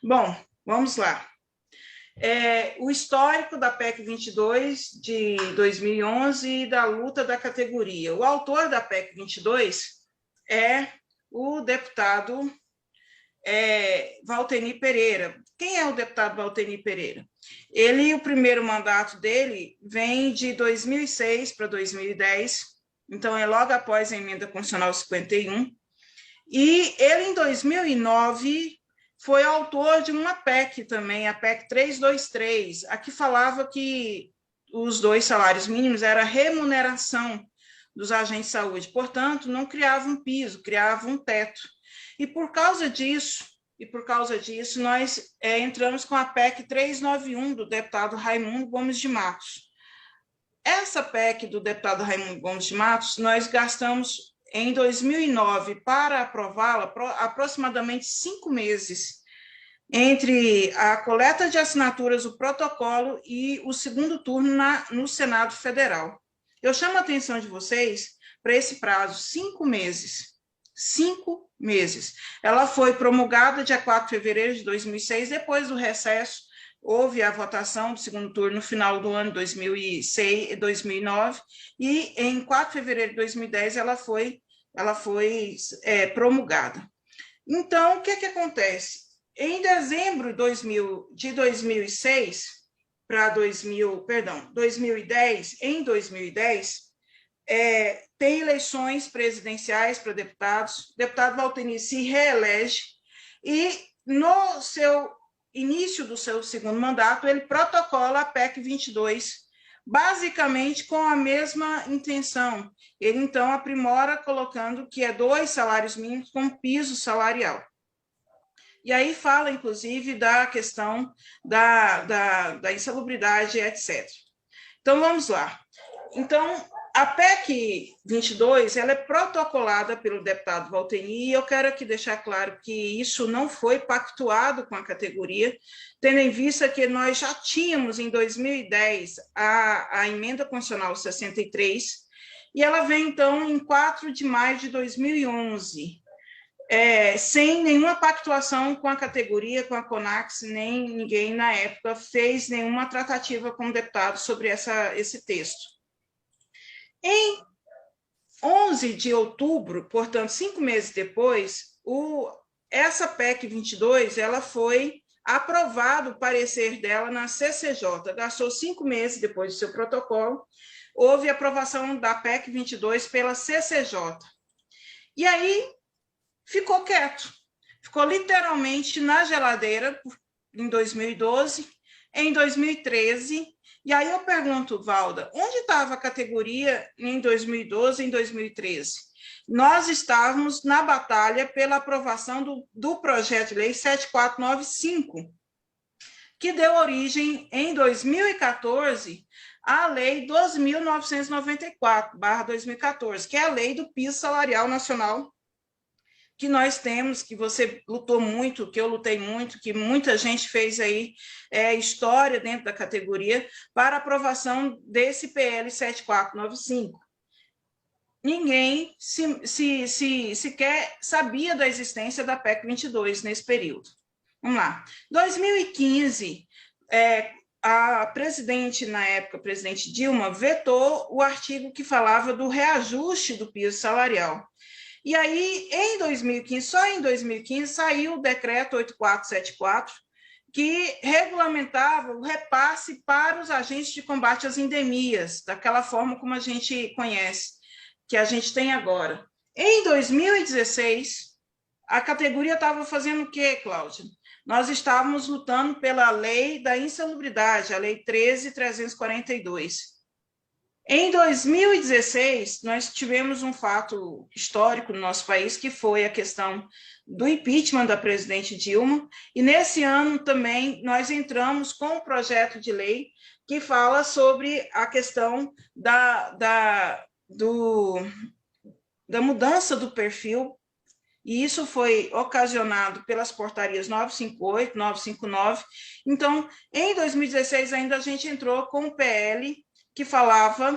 Bom, vamos lá. O histórico da PEC 22 de 2011 e da luta da categoria. O autor da PEC 22 é o deputado Valtenir Pereira. Quem é o deputado Valtenir Pereira? O primeiro mandato dele vem de 2006 para 2010, então é logo após a emenda constitucional 51, e ele, em 2009, foi autor de uma PEC também, a PEC 323, a que falava que os 2 salários mínimos era a remuneração dos agentes de saúde, portanto, não criava um piso, criava um teto. E por causa disso, nós entramos com a PEC 391 do deputado Raimundo Gomes de Matos. Essa PEC do deputado Raimundo Gomes de Matos, nós gastamos em 2009 para aprová-la aproximadamente 5 meses, entre a coleta de assinaturas, o protocolo e o segundo turno no Senado Federal. Eu chamo a atenção de vocês para esse prazo, 5 meses. 5 meses. Ela foi promulgada dia 4 de fevereiro de 2006, depois do recesso, houve a votação do segundo turno no final do ano 2009, e em 4 de fevereiro de 2010 ela foi promulgada. Então, o que acontece? Em dezembro de 2006 para 2010, em 2010, tem eleições presidenciais para deputados, o deputado Valtenir se reelege e, no início do seu segundo mandato, ele protocola a PEC 22, basicamente com a mesma intenção. Ele, então, aprimora colocando que 2 salários mínimos com piso salarial. E aí fala, inclusive, da questão da insalubridade, etc. Então, vamos lá. Então, a PEC 22, ela é protocolada pelo deputado Valtenir, e eu quero aqui deixar claro que isso não foi pactuado com a categoria, tendo em vista que nós já tínhamos, em 2010, a emenda constitucional 63, e ela vem, então, em 4 de maio de 2011, sem nenhuma pactuação com a categoria, com a CONAX, nem ninguém, na época, fez nenhuma tratativa com o deputado sobre esse texto. Em 11 de outubro, portanto, 5 meses depois, essa PEC 22, ela foi aprovado o parecer dela na CCJ, gastou 5 meses depois do seu protocolo, houve aprovação da PEC 22 pela CCJ. E aí ficou quieto, ficou literalmente na geladeira em 2012, em 2013. E aí eu pergunto, Valda, onde estava a categoria em 2012, em 2013? Nós estávamos na batalha pela aprovação do projeto de lei 7495, que deu origem, em 2014, à lei 12.994/2014, que é a lei do piso salarial nacional, que nós temos, que você lutou muito, que eu lutei muito, que muita gente fez aí história dentro da categoria, para aprovação desse PL 7495. Ninguém sequer sabia da existência da PEC 22 nesse período. Vamos lá. 2015, a presidente, na época, a presidente Dilma, vetou o artigo que falava do reajuste do piso salarial. E aí, em 2015, só em 2015, saiu o decreto 8474, que regulamentava o repasse para os agentes de combate às endemias, daquela forma como a gente conhece, que a gente tem agora. Em 2016, a categoria estava fazendo o quê, Cláudia? Nós estávamos lutando pela lei da insalubridade, a lei 13.342. Em 2016, nós tivemos um fato histórico no nosso país, que foi a questão do impeachment da presidente Dilma, e nesse ano também nós entramos com um projeto de lei que fala sobre a questão da mudança do perfil, e isso foi ocasionado pelas portarias 958, 959. Então, em 2016 ainda a gente entrou com o PL que falava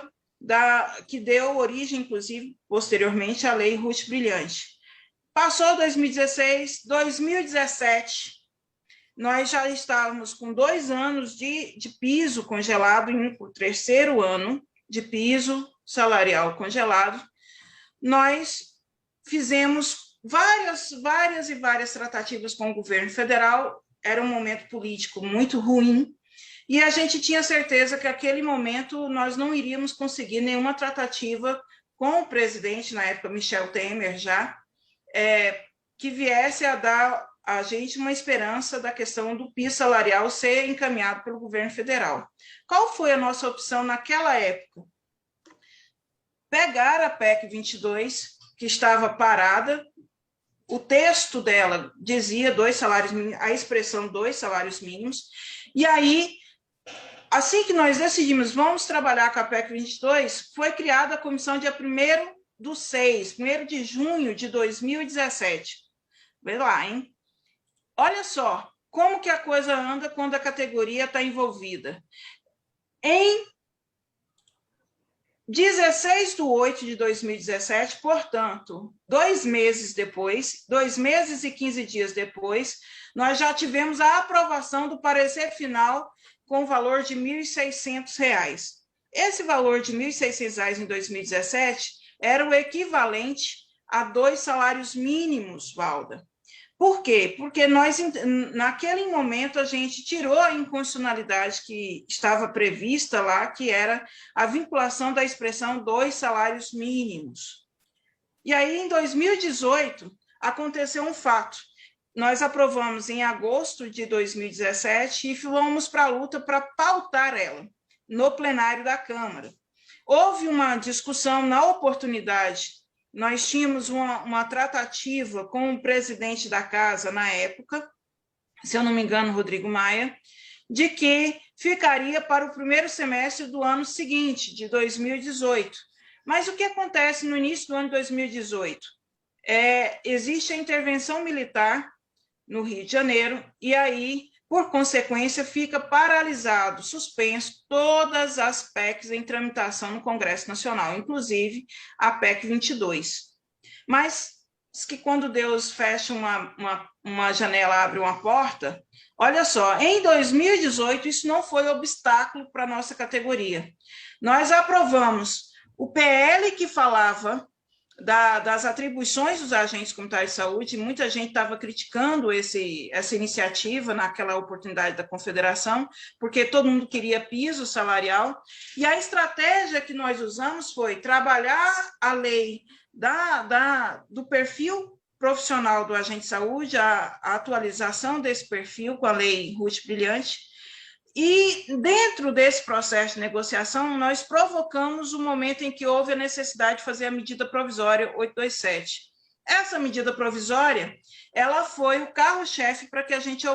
que deu origem, inclusive, posteriormente, à Lei Ruth Brilhante. Passou 2016, 2017, nós já estávamos com 2 anos de piso congelado, em o terceiro ano de piso salarial congelado. Nós fizemos várias tratativas com o governo federal, era um momento político muito ruim, e a gente tinha certeza que naquele momento nós não iríamos conseguir nenhuma tratativa com o presidente, na época Michel Temer já, que viesse a dar a gente uma esperança da questão do piso salarial ser encaminhado pelo governo federal. Qual foi a nossa opção naquela época? Pegar a PEC 22, que estava parada, o texto dela dizia 2 salários mínimos, a expressão 2 salários mínimos, e aí, assim que nós decidimos, vamos trabalhar com a PEC 22, foi criada a comissão dia 1 de junho de 2017. Vê lá, hein? Olha só, como que a coisa anda quando a categoria está envolvida. Em 16/8/2017, portanto, 2 meses depois, 2 meses e 15 dias depois, nós já tivemos a aprovação do parecer final com o valor de R$ 1.600. Esse valor de R$ 1.600 em 2017 era o equivalente a 2 salários mínimos, Valda. Por quê? Porque nós, naquele momento, a gente tirou a inconstitucionalidade que estava prevista lá, que era a vinculação da expressão 2 salários mínimos. E aí, em 2018, aconteceu um fato. Nós aprovamos em agosto de 2017 e fomos para a luta para pautar ela no plenário da Câmara. Houve uma discussão na oportunidade. Nós tínhamos uma tratativa com o presidente da casa na época, se eu não me engano, Rodrigo Maia, de que ficaria para o primeiro semestre do ano seguinte, de 2018. Mas o que acontece no início do ano de 2018? Existe a intervenção militar no Rio de Janeiro, e aí, por consequência, fica paralisado, suspenso todas as PECs em tramitação no Congresso Nacional, inclusive a PEC 22. Mas que quando Deus fecha uma janela, abre uma porta, olha só, em 2018 isso não foi obstáculo para a nossa categoria. Nós aprovamos o PL que falava das atribuições dos agentes comunitários de saúde, muita gente estava criticando essa iniciativa naquela oportunidade da Confederação, porque todo mundo queria piso salarial, e a estratégia que nós usamos foi trabalhar a lei do perfil profissional do agente de saúde, a atualização desse perfil com a lei Ruth Brilhante, e dentro desse processo de negociação, nós provocamos o momento em que houve a necessidade de fazer a medida provisória 827. Essa medida provisória, ela foi o carro-chefe para que a gente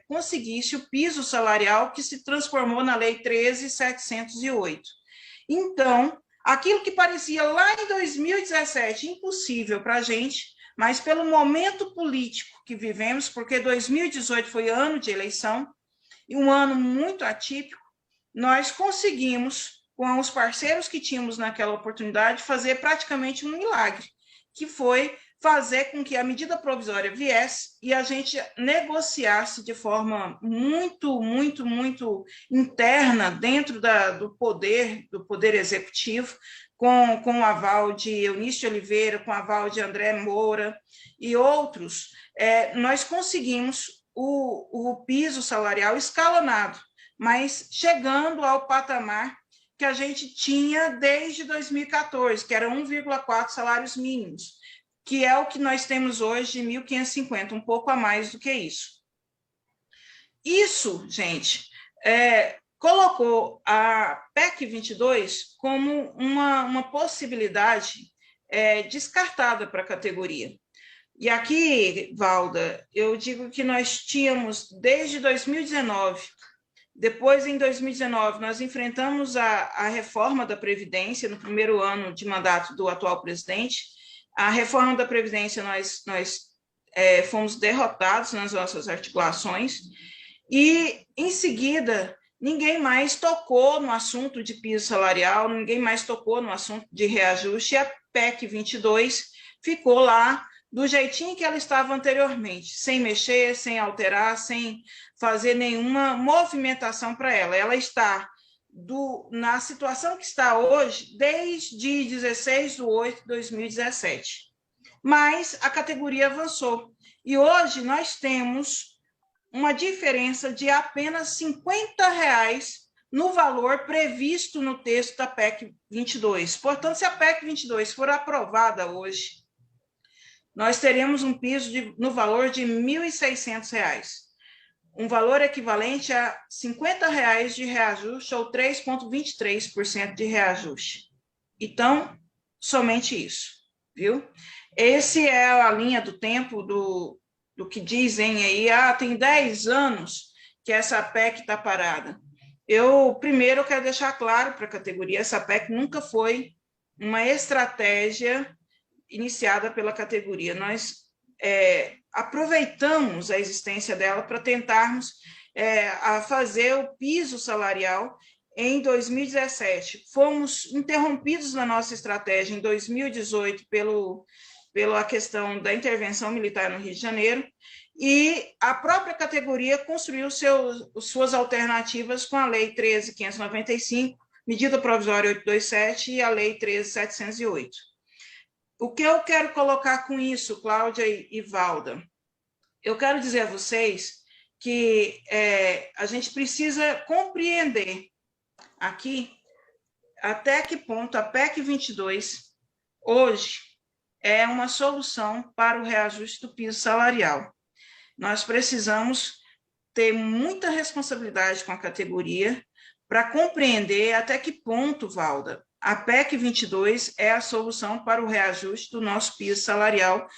conseguisse o piso salarial que se transformou na Lei 13.708. Então, aquilo que parecia lá em 2017 impossível para a gente, mas pelo momento político que vivemos, porque 2018 foi ano de eleição, e um ano muito atípico, nós conseguimos, com os parceiros que tínhamos naquela oportunidade, fazer praticamente um milagre, que foi fazer com que a medida provisória viesse e a gente negociasse de forma muito interna dentro do poder executivo, com o aval de Eunice de Oliveira, com o aval de André Moura e outros, nós conseguimos o piso salarial escalonado, mas chegando ao patamar que a gente tinha desde 2014, que era 1,4 salários mínimos, que é o que nós temos hoje de 1.550, um pouco a mais do que isso. Isso, gente, colocou a PEC 22 como uma possibilidade descartada para a categoria. E aqui, Valda, eu digo que nós tínhamos, desde 2019, depois, em 2019, nós enfrentamos a reforma da Previdência, no primeiro ano de mandato do atual presidente. A reforma da Previdência, nós fomos derrotados nas nossas articulações, e, em seguida, ninguém mais tocou no assunto de piso salarial, ninguém mais tocou no assunto de reajuste, e a PEC 22 ficou lá do jeitinho que ela estava anteriormente, sem mexer, sem alterar, sem fazer nenhuma movimentação para ela. Ela está na situação que está hoje desde 16 de 8 de 2017. Mas a categoria avançou. E hoje nós temos uma diferença de apenas R$ 50 no valor previsto no texto da PEC 22. Portanto, se a PEC 22 for aprovada hoje, nós teremos um piso no valor de R$ 1.600, um valor equivalente a R$ 50 de reajuste ou 3,23% de reajuste. Então, somente isso, viu? Esse é a linha do tempo do que dizem aí, tem 10 anos que essa PEC está parada. Primeiro, quero deixar claro para a categoria, essa PEC nunca foi uma estratégia iniciada pela categoria. Nós aproveitamos a existência dela para tentarmos a fazer o piso salarial em 2017. Fomos interrompidos na nossa estratégia em 2018 pela questão da intervenção militar no Rio de Janeiro, e a própria categoria construiu suas alternativas com a Lei 13.595, Medida Provisória 827 e a Lei 13.708. O que eu quero colocar com isso, Cláudia e Valda? Eu quero dizer a vocês que a gente precisa compreender aqui até que ponto a PEC 22 hoje é uma solução para o reajuste do piso salarial. Nós precisamos ter muita responsabilidade com a categoria para compreender até que ponto, Valda, a PEC 22 é a solução para o reajuste do nosso piso salarial.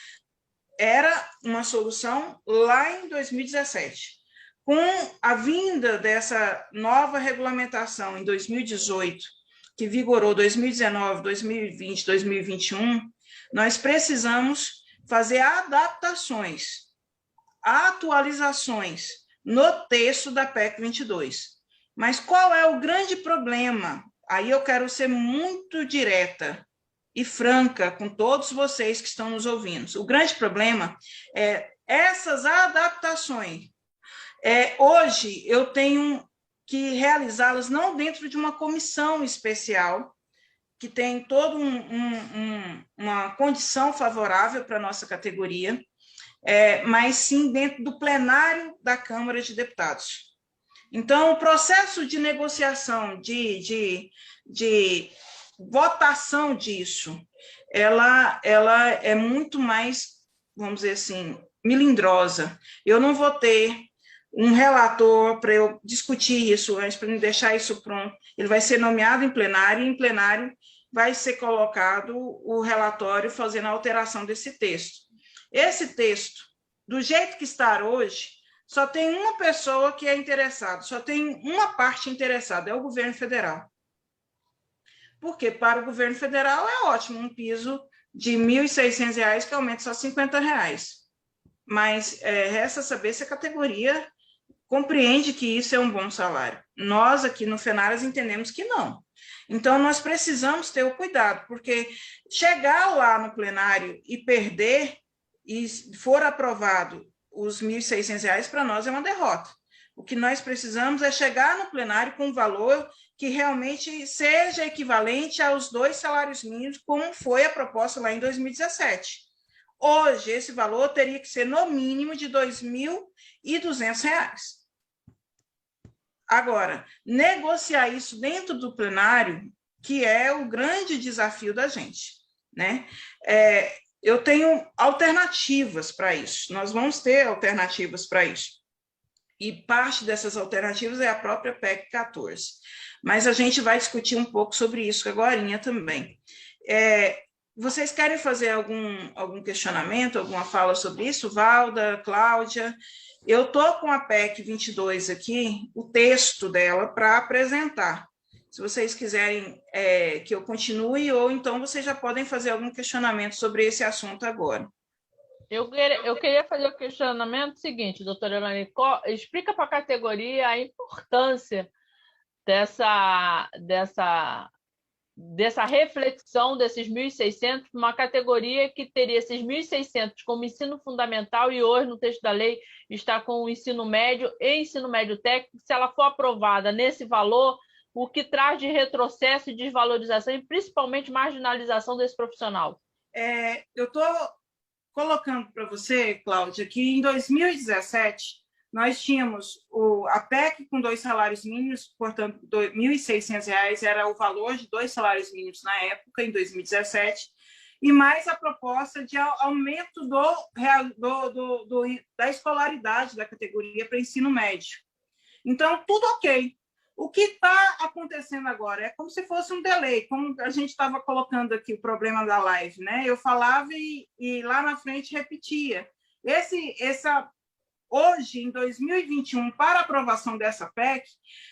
Era uma solução lá em 2017. Com a vinda dessa nova regulamentação em 2018, que vigorou 2019, 2020, 2021, nós precisamos fazer adaptações, atualizações no texto da PEC 22. Mas qual é o grande problema? Aí eu quero ser muito direta e franca com todos vocês que estão nos ouvindo. O grande problema é essas adaptações. Hoje eu tenho que realizá-las não dentro de uma comissão especial, que tem toda uma condição favorável para a nossa categoria, mas sim dentro do plenário da Câmara de Deputados. Então, o processo de negociação, de votação disso, ela é muito mais, vamos dizer assim, melindrosa. Eu não vou ter um relator para eu discutir isso antes, para me deixar isso pronto. Ele vai ser nomeado em plenário, e em plenário vai ser colocado o relatório fazendo a alteração desse texto. Esse texto, do jeito que está hoje, só tem uma pessoa que é interessada, só tem uma parte interessada, é o governo federal. Porque para o governo federal é ótimo um piso de R$ 1.600 que aumenta só R$ 50. Mas resta saber se a categoria compreende que isso é um bom salário. Nós aqui no Fenaras entendemos que não. Então, nós precisamos ter o cuidado, porque chegar lá no plenário e perder, e for aprovado os R$ 1.600, para nós é uma derrota. O que nós precisamos é chegar no plenário com um valor que realmente seja equivalente aos 2 salários mínimos, como foi a proposta lá em 2017. Hoje, esse valor teria que ser no mínimo de R$ 2.200. Agora, negociar isso dentro do plenário, que é o grande desafio da gente, né? Eu tenho alternativas para isso, nós vamos ter alternativas para isso. E parte dessas alternativas é a própria PEC 14. Mas a gente vai discutir um pouco sobre isso agorinha também. Vocês querem fazer algum questionamento, alguma fala sobre isso? Valda, Cláudia? Eu estou com a PEC 22 aqui, o texto dela, para apresentar. Se vocês quiserem que eu continue, ou então vocês já podem fazer algum questionamento sobre esse assunto agora. Eu queria fazer o questionamento seguinte, doutora Elaine, explica para a categoria a importância dessa reflexão desses 1.600, uma categoria que teria esses 1.600 como ensino fundamental e hoje, no texto da lei, está com o ensino médio e ensino médio técnico. Se ela for aprovada nesse valor, o que traz de retrocesso e desvalorização e principalmente marginalização desse profissional? Eu estou colocando para você, Cláudia, que em 2017 nós tínhamos a PEC com 2 salários mínimos, portanto, R$ 1.600 era o valor de 2 salários mínimos na época, em 2017, e mais a proposta de aumento da escolaridade da categoria para ensino médio. Então, tudo ok. O que está acontecendo agora é como se fosse um delay, como a gente estava colocando aqui o problema da live, né? Eu falava e lá na frente repetia. Hoje, em 2021, para aprovação dessa PEC,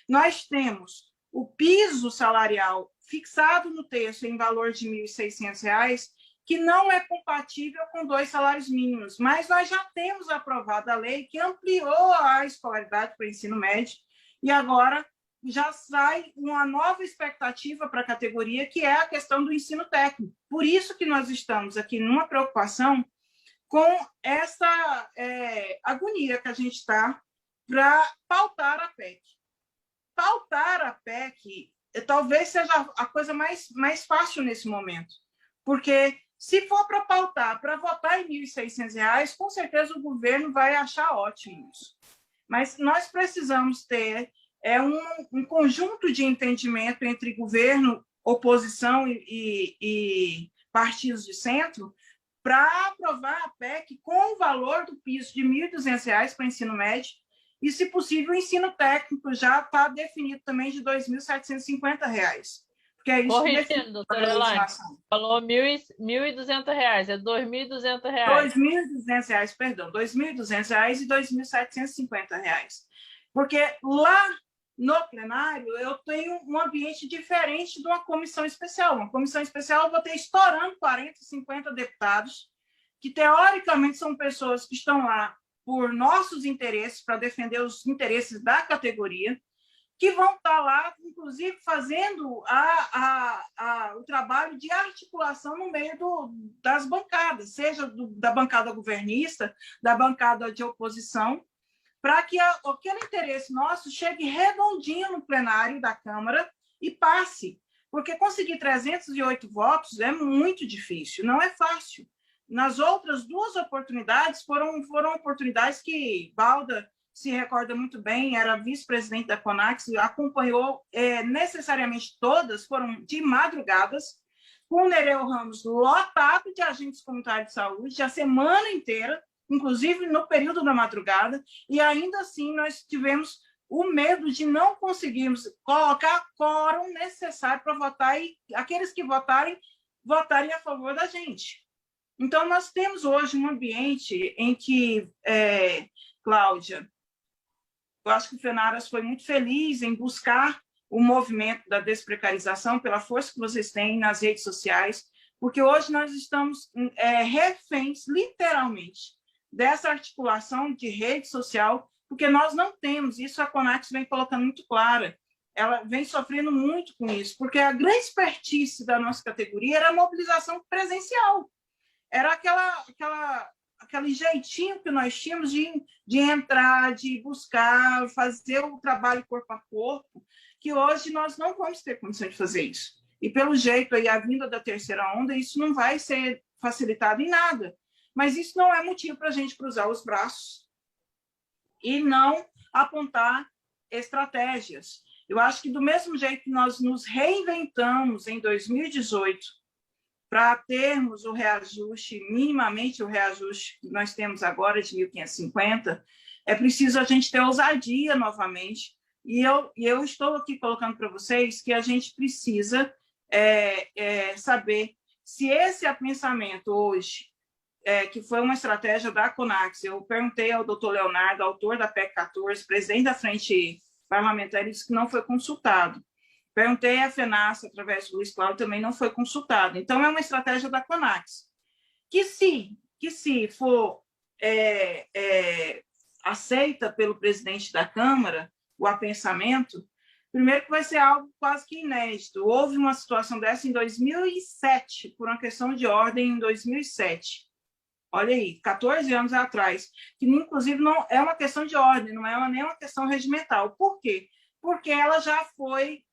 nós temos o piso salarial fixado no texto em valor de R$ 1.600, que não é compatível com 2 salários mínimos, mas nós já temos aprovado a lei que ampliou a escolaridade para o ensino médio e agora já sai uma nova expectativa para a categoria, que é a questão do ensino técnico. Por isso que nós estamos aqui numa preocupação com essa agonia que a gente está para pautar a PEC. Pautar a PEC talvez seja a coisa mais fácil nesse momento, porque se for para pautar, para votar em R$ 1.600, com certeza o governo vai achar ótimo isso. Mas nós precisamos ter um conjunto de entendimento entre governo, oposição e partidos de centro para aprovar a PEC com o valor do piso de R$ 1.200 para o ensino médio e, se possível, o ensino técnico já está definido também de R$ 2.750. Porque é isso. Corrigindo, doutora Elaine, falou R$ 1.200, é R$ 2.200. R$ 2.200, perdão, R$ 2.200 e R$ 2.750. Porque lá no plenário eu tenho um ambiente diferente de uma comissão especial. Uma comissão especial eu vou ter estourando 40, 50 deputados, que teoricamente são pessoas que estão lá por nossos interesses, para defender os interesses da categoria, que vão estar lá, inclusive, fazendo o trabalho de articulação no meio das bancadas, seja da bancada governista, da bancada de oposição, para que aquele interesse nosso chegue redondinho no plenário da Câmara e passe. Porque conseguir 308 votos é muito difícil, não é fácil. Nas outras 2 oportunidades, foram oportunidades que Balda se recorda muito bem, era vice-presidente da CONAX, acompanhou necessariamente todas, foram de madrugadas, com o Nereu Ramos lotado de agentes comunitários de saúde, a semana inteira, inclusive no período da madrugada, e ainda assim nós tivemos o medo de não conseguirmos colocar quórum necessário para votar e aqueles que votarem a favor da gente. Então, nós temos hoje um ambiente em que, Cláudia, eu acho que o Fenaras foi muito feliz em buscar o movimento da desprecarização pela força que vocês têm nas redes sociais, porque hoje nós estamos reféns, literalmente, dessa articulação de rede social, porque nós não temos, isso a CONAX vem colocando muito clara, ela vem sofrendo muito com isso, porque a grande expertise da nossa categoria era a mobilização presencial, era aquele jeitinho que nós tínhamos de entrar, de buscar, fazer o trabalho corpo a corpo, que hoje nós não vamos ter condição de fazer isso. E, pelo jeito, aí, a vinda da terceira onda, isso não vai ser facilitado em nada. Mas isso não é motivo para a gente cruzar os braços e não apontar estratégias. Eu acho que, do mesmo jeito que nós nos reinventamos em 2018 para termos o reajuste, minimamente o reajuste que nós temos agora de 1.550, é preciso a gente ter ousadia novamente. E eu estou aqui colocando para vocês que a gente precisa saber se esse pensamento hoje, que foi uma estratégia da CONAX, eu perguntei ao doutor Leonardo, autor da PEC 14, presidente da Frente Parlamentar, ele disse que não foi consultado. Perguntei à FENASA, através do Luiz Cláudio, também não foi consultado. Então, é uma estratégia da CONAX, que se for aceita pelo presidente da Câmara, o apensamento, Primeiro que vai ser algo quase que inédito. Houve uma situação dessa em 2007, por uma questão de ordem em 2007. Olha aí, 14 anos atrás, que inclusive não é uma questão de ordem, não é nem uma questão regimental. Por quê? Porque ela já foi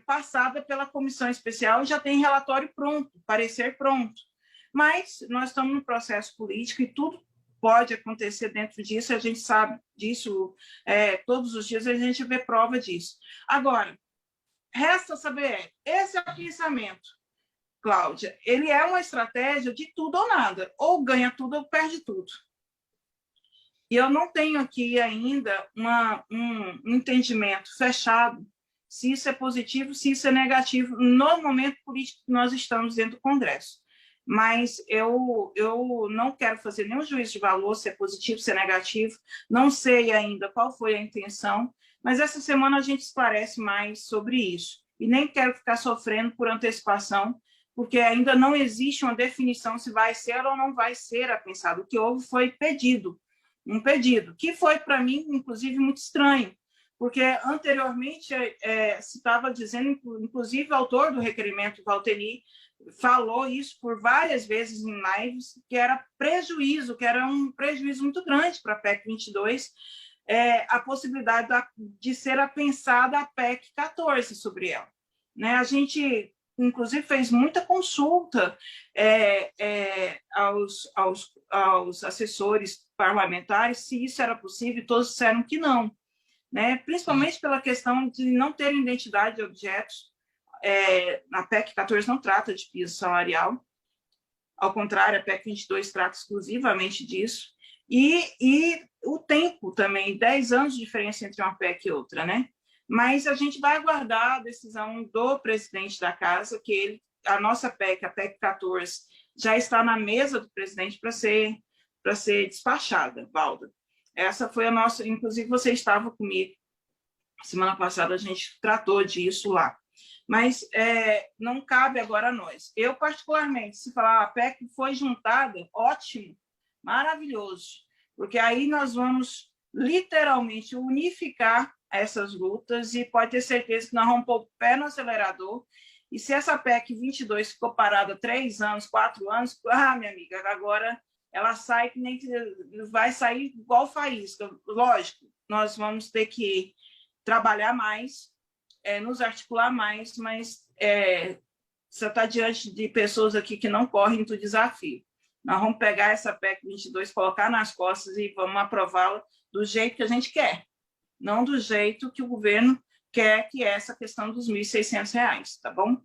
passada pela comissão especial e já tem relatório pronto, parecer pronto. Mas nós estamos no processo político e tudo pode acontecer dentro disso, a gente sabe disso, todos os dias a gente vê prova disso. Agora, resta saber, esse é o pensamento, Cláudia, ele é uma estratégia de tudo ou nada, ou ganha tudo ou perde tudo. E eu não tenho aqui ainda um entendimento fechado se isso é positivo, se isso é negativo, no momento político que nós estamos dentro do Congresso. Mas eu não quero fazer nenhum juízo de valor, se é positivo, se é negativo, não sei ainda qual foi a intenção, mas essa semana a gente esclarece mais sobre isso. E nem quero ficar sofrendo por antecipação, porque ainda não existe uma definição se vai ser ou não vai ser apensado. O que houve foi pedido, um pedido, que foi, para mim, inclusive, muito estranho, porque anteriormente se estava dizendo, inclusive o autor do requerimento, Valteni, falou isso por várias vezes em lives, que era prejuízo, que era um prejuízo muito grande para a PEC 22, a possibilidade de ser apensada a PEC 14 sobre ela. Né? A gente, inclusive, fez muita consulta aos assessores parlamentares se isso era possível, e todos disseram que não. Né? Principalmente pela questão de não ter identidade de objetos. A PEC 14 não trata de piso salarial, ao contrário, a PEC 22 trata exclusivamente disso, e o tempo também, 10 anos de diferença entre uma PEC e outra, né? Mas a gente vai aguardar a decisão do presidente da casa, que a nossa PEC, a PEC 14, já está na mesa do presidente para ser despachada, Valda. Essa foi a nossa, inclusive você estava comigo, semana passada a gente tratou disso lá. Mas não cabe agora a nós. Eu, particularmente, se falar a PEC foi juntada, ótimo, maravilhoso, porque aí nós vamos literalmente unificar essas lutas e pode ter certeza que nós vamos pôr o pé no acelerador. E se essa PEC 22 ficou parada 3 anos, 4 anos, minha amiga, agora ela sai que nem vai sair igual faísca. Lógico, nós vamos ter que trabalhar mais, nos articular mais, mas você está diante de pessoas aqui que não correm do desafio. Nós vamos pegar essa PEC 22, colocar nas costas e vamos aprová-la do jeito que a gente quer, não do jeito que o governo quer, que é essa questão dos R$ 1.600, tá bom?